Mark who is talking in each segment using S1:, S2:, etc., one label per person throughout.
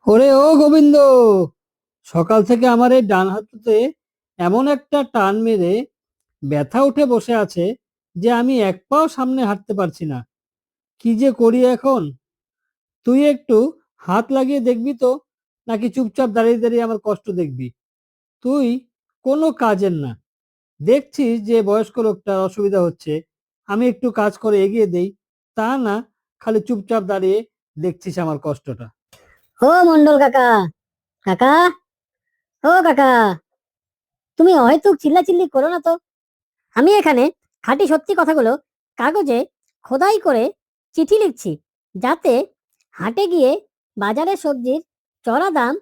S1: ওরে ও গোবিন্দ, সকাল থেকে আমার এই ডান হাঁটুতে এমন একটা টান মেরে ব্যথা উঠে বসে আছে যে আমি এক পাও সামনে হাঁটতে পারছি না। কি যে করি এখন? তুই একটু হাত লাগিয়ে দেখবি তো, নাকি চুপচাপ দাঁড়িয়ে দাঁড়িয়ে আমার কষ্ট দেখবি? তুই কোনো কাজের না, দেখছিস যে বয়স্ক লোকটার অসুবিধা হচ্ছে, আমি একটু কাজ করে এগিয়ে দেই, তা না, খালি চুপচাপ দাঁড়িয়ে দেখছিস আমার কষ্টটা।
S2: ও মন্ডল কাকা, কাকা, ও কাকা, তুমি হয়তো চিল্লাচিল্লি করো না তো। আমি এখানে খাঁটি সত্যি কথাগুলো কাগজে খোদাই করে চিঠি লিখছি, যাতে হাটে গিয়ে বাজারে সবজির চড়া দাম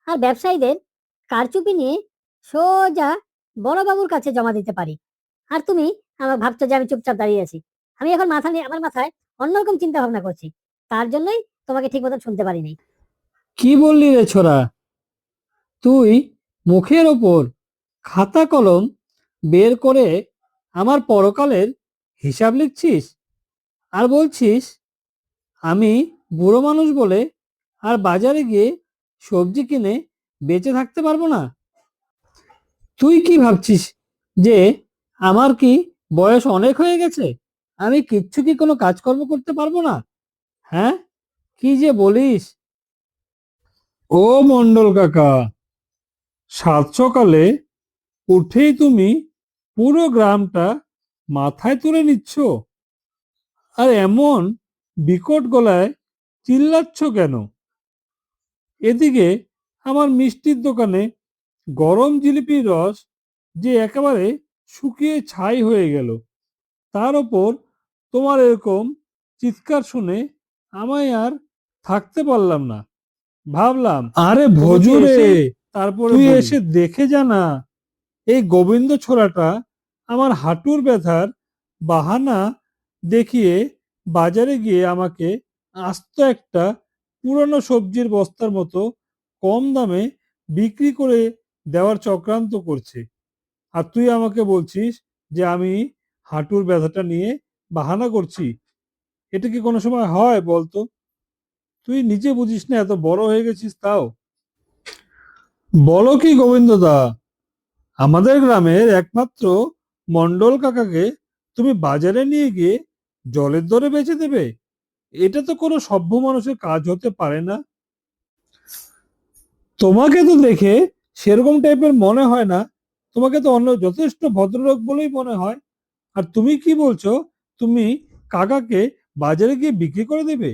S2: আর ব্যবসায়ীদের কারচুপি নিয়ে সোজা বড়বাবুর কাছে জমা দিতে পারি। আর তুমি আমার ভাবছো যে আমি চুপচাপ দাঁড়িয়ে আছি। আমি এখন মাথা নিয়ে আমার মাথায় অন্যরকম চিন্তা ভাবনা করছি, তার জন্যই তোমাকে ঠিক মতো শুনতে পারিনি।
S1: কি বললি রে ছোড়া? তুই মুখের ওপর খাতা কলম বের করে আমার পরকালের হিসাব লিখছিস, আর বলছিস আমি বুড়ো মানুষ বলে আর বাজারে গিয়ে সবজি কিনে বেঁচে থাকতে পারবো না? তুই কি ভাবছিস যে আমার কি বয়স অনেক হয়ে গেছে? আমি কিচ্ছু কি কোনো কাজকর্ম করতে পারবো না? হ্যাঁ, কি যে বলিস!
S3: ও মন্ডল কাকা, সাত সকালে উঠেই তুমি পুরো গ্রামটা মাথায় তুলে নিচ্ছ, আর এমন বিকট গলায় চিল্লাচ্ছ কেন? এদিকে আমার মিষ্টির দোকানে গরম জিলিপির রস যে একেবারে শুকিয়ে ছাই হয়ে গেল, তার ওপর তোমার এরকম চিৎকার শুনে আমায় আর থাকতে পারলাম না। ভাবলাম,
S1: আরে
S3: তোমাকে
S1: ভজু রে,
S3: এসে তারপরে
S1: তুই
S3: বলি।
S1: এসে দেখে যা না,
S3: এই গোবিন্দ ছোড়াটা আমার হাঁটুর ব্যথার বাহানা দেখিয়ে বাজারে গিয়ে আমাকে আস্ত একটা পুরনো সবজির বস্তার মতো কম দামে বিক্রি করে দেওয়ার চক্রান্ত করছে। আর তুই আমাকে বলছিস যে আমি হাঁটুর ব্যথাটা নিয়ে বাহানা করছি? এটা কি কোনো সময় হয় বলতো? তুই নিজে বুঝিস না, এত বড় হয়ে গেছিস তাও? বলো কি গোবিন্দদা, আমাদের গ্রামের একমাত্র মন্ডল কাকাকে তুমি বাজারে নিয়ে গিয়ে জলের দরে বেচে দেবে? এটা তো কোনো সভ্য মানুষের কাজ হতে পারে না। তোমাকে তো দেখে সেরকম টাইপের মনে হয় না, তোমাকে তো অন্য যথেষ্ট ভদ্রলোক বলেই মনে হয়। আর তুমি কি বলছো তুমি কাকাকে বাজারে গিয়ে বিক্রি করে দেবে?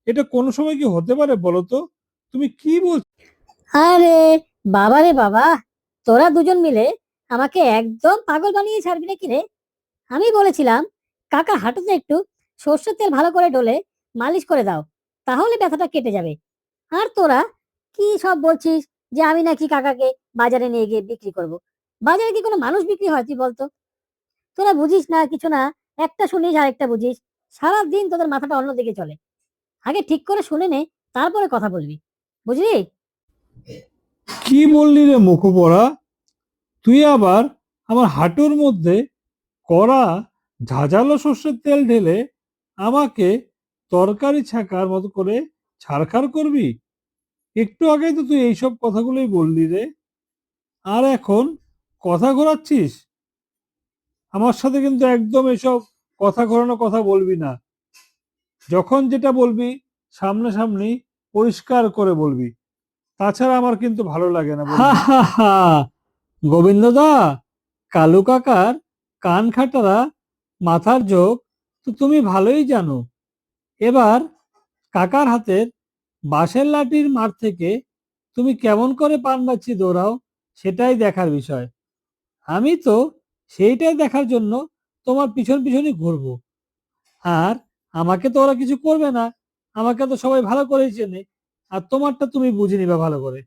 S3: এটা কোনো সময় কি হতে পারে বলো তো? তুমি কি বলছো?
S2: আরে বাবা রে বাবা, তোরা দুজন মিলে আমাকে একদম পাগল বানিয়ে ছাড়বি নাকি রে? আমি বলেছিলাম কাকা হাঁটুতে একটু সর্ষের তেল ভালো করে ডলে মালিশ করে দাও, তাহলে ব্যথাটা কেটে যাবে। আর তোরা কি সব বলছিস যে আমি নাকি কাকাকে বাজারে নিয়ে গিয়ে বিক্রি করব? বাজারে কি কোনো মানুষ বিক্রি হয় তুই বলতো? তোরা বুঝিস না কিছু না, একটা শুনিস আর একটা বুঝিস। সারা দিন তোদের মাথাটা অন্যদিকে চলে। আগে ঠিক করে শুনে নে, তারপরে কথা বলবি, বুঝলি?
S3: কি বললি রে মুখপড়া? তুই আবার আমার হাঁটুর মধ্যে কড়া ঝাঁঝালো সর্ষের তেল ঢেলে আমাকে তরকারি ছাকার মতো করে ছাড়খাড় করবি? একটু আগে তো তুই এইসব কথাগুলোই বললি রে, আর এখন কথা ঘোরাচ্ছিস? আমার সাথে কিন্তু একদম এসব কথা ঘোরানো কথা বলবি না। যখন যেটা বলবি সামনাসামনি পরিষ্কার করে বলবি, তাছাড়া আমার কিন্তু ভালো লাগে না, বলে
S1: হা
S3: দিচ্ছি।
S1: হা হা! গোবিন্দদা, কালু কাকার কান খাটারা মাথার জোক তো তুমি ভালোই জানো। এবার কাকার হাতের বাঁশের লাঠির মার থেকে তুমি কেমন করে পানবাচ্চি দৌড়াও, সেটাই দেখার বিষয়। আমি তো সেইটাই দেখার জন্য তোমার পিছন পিছনই ঘুরবো। আর আমাকে তো ওরা কিছু করবে না, আমাকে তো সবাই ভালো করেই চেনে, আর তোমারটা তুমি বুঝে নিবা ভালো করে।